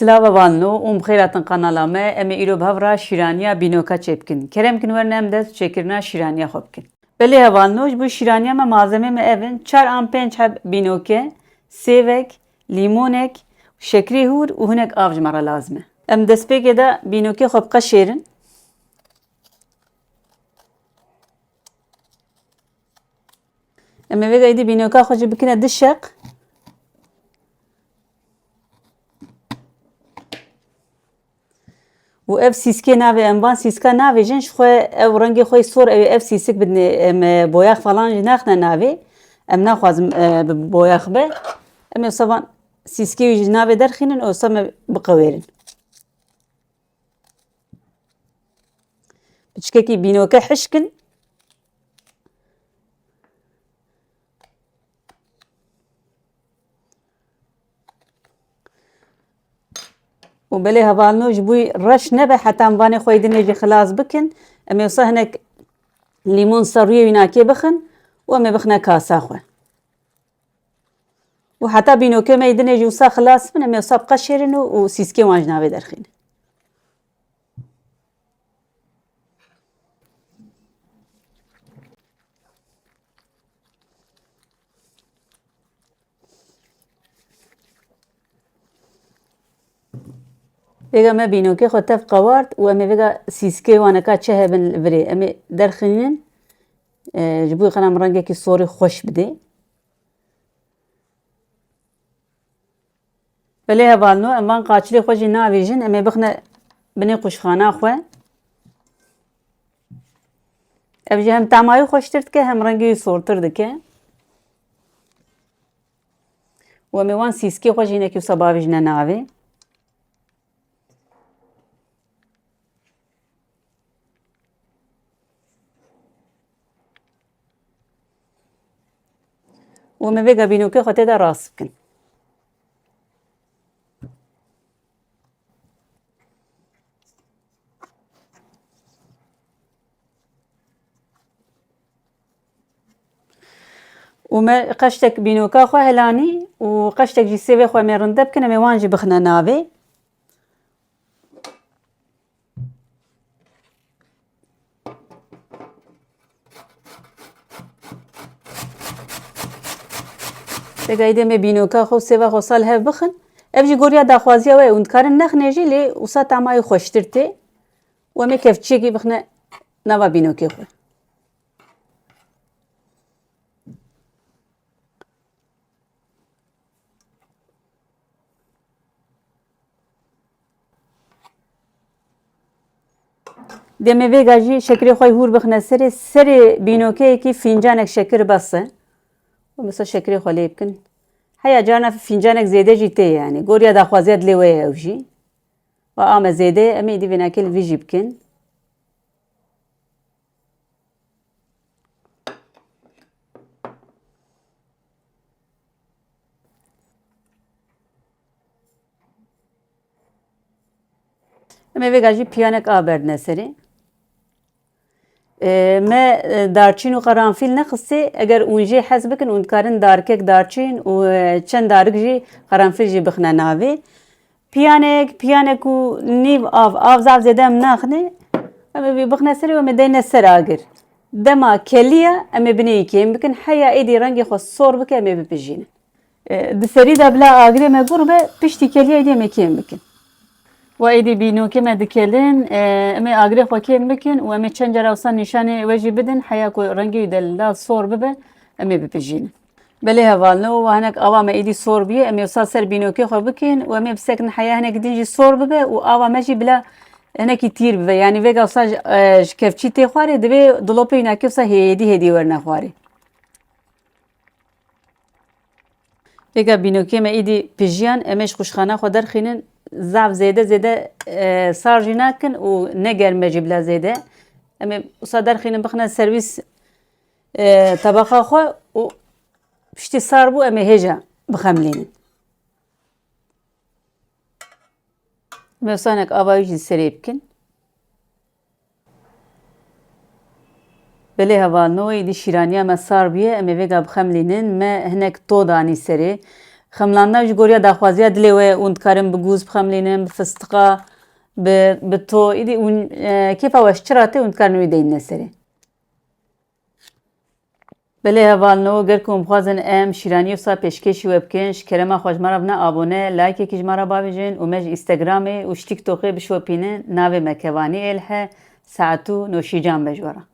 Slava vanno xeyratın kanala me eme îro bhavra şîraniya bînoka çêbkin. Kerem kin werne em dest çêkirina şîraniya xwe bikin. Belê hevalno ji bo şîraniya me malzeme me ev in 4 an 5 heb bînoke, sêvek, lîmonek, şekerê hûr û hinek av ji me re lazim e. Em destpêkê de bînokê xwe biqeşêrin. Em ê vêga êdî bînoka xwe jî bikine dişeq. û ev sîskê navê em van sîska navêjin ji xwe ev rengê xwe sor ev sîsik bidine em boyax falan jî naxine navê. Em naxwazim bi boyax be. Em ê wisa van sîskê wî ji navê derxînin û wisa me biqewêrin. Piçkekî bînoke hişkin. û belê hevalino ji bo reş nebe heta em vanê xwe dinê jî xilas bikin. Em ê wisa hinek lîmon serûyê wî nakê bixin û em ê bixine kasa xwe. û heta bînokê me dinê jî wisa xilas bin em ê wisa biqeşêrin û sîskê wan ji navê derxînin. Vêga me bînokê xwe tev qewart û em ê vêga sîskê waneka çi hebin li virê em ê derxînin ji bo xwe em rengekî sorî xweş bide. Belê hevalino em van qaçilê xwe jî navêjin em ê bixine binê qûşxana xwe. Ev jî hem tamayê xweştir dike hem rengê wî sortir dike. û em ê wan sîskê xwe jî hinekî wisa bavêjine navê. û em ê vêga bînokê xwe tê de rast bikin. û me qeştek bînoka xwe helanî û qeştek jî sêvê xwe em ê rinde bikin em ê wan jî bixine navê. Vêga êdî em ê bînoka xwe û sêva xwe sal hev bixin. Ev jî goriya daxwaziya we ye û dikarin nexîne jî lê wisa tamayê xweştir tê û em ê kevçiyekê bixine nava bînokê xwe. Dem ê vêga jî şekerê xwe hûr bixine serê. Serê bînokeyekî fincanek şeker bes e. û mesela şekerê xwe lê bikin. Heya carna fincanek zêde jî tê yani. Goriya daxwaziya dilê we ye ew jî. Ve a me zêde ye em ê êdî vênekê li vî jî bikin. Em ê vêga jî piyanek a berdine serê. Me darçîn û qeranfîl nexistê eger hûn jê hez bikin hûn dikarin darkek darçîn û çend darik jî qeranfîl jî bixine navê. Piyanek û nîv av zav zêde em naxine em ê bixine serê û em ê deyne ser agir. Dema keliya em ê binêyî kêm bikin. Heya êdî rengê xwe sor bike em ê bipijînin. Di serî de bila agirê me gur be piştî keliya êdî em ê kêm bikin. We êdî bînokê me dikelin em ê agirê xwe kêm bikin û em ê çend cara wisa nîşanê we jî bidin heya ku rengê wî de lal sor bibe em ê bipijînin. Belê hevalino we hinek ava me êdî sor bûye em ê wisa ser bînokê xwe bikin û em ê bisekin heya hinek din jî sor bibe û ava me jî bila hinekî tîr bibe. Yani vêga wisa ji kevçî tê xwarê divê dilopê wî nakê wisa hêdî hêdî werne xwarê. Vêga bînokê me êdî pijiyan em ê ji qûşxana xwe derxînin. Zav zêde zêde sar jî nakin û ne germ be jî bila zêde. Em ê wisa derxînin bixine servîs tebeqa xwe û piştî sar bû em ê hêja bixemilînin. Em ê wisa hinek ava wî jî serê bikin. Belê hevalino êdî şîraniya me sar bûye em ê vêga bixemilînin me hinek to danî serê. خملاننا ji goriya daxwaziya dilê we û dikarin bi gûz bixemlînin, bi fistiqa, bi to îdî û kêfa we ji çi rate û dikarin wî deyîne serê. Belê hevalino gel ku em dixwazin em şîraniyê wisa pêşkêşî we bikin ji kerema xwe ji me re bine abone, layekekî ji me re bavêjin û me ji Instagramê û ji TikTokê bişopînin. Navê me Kevanî El he, saet û noşîcan be ji we re.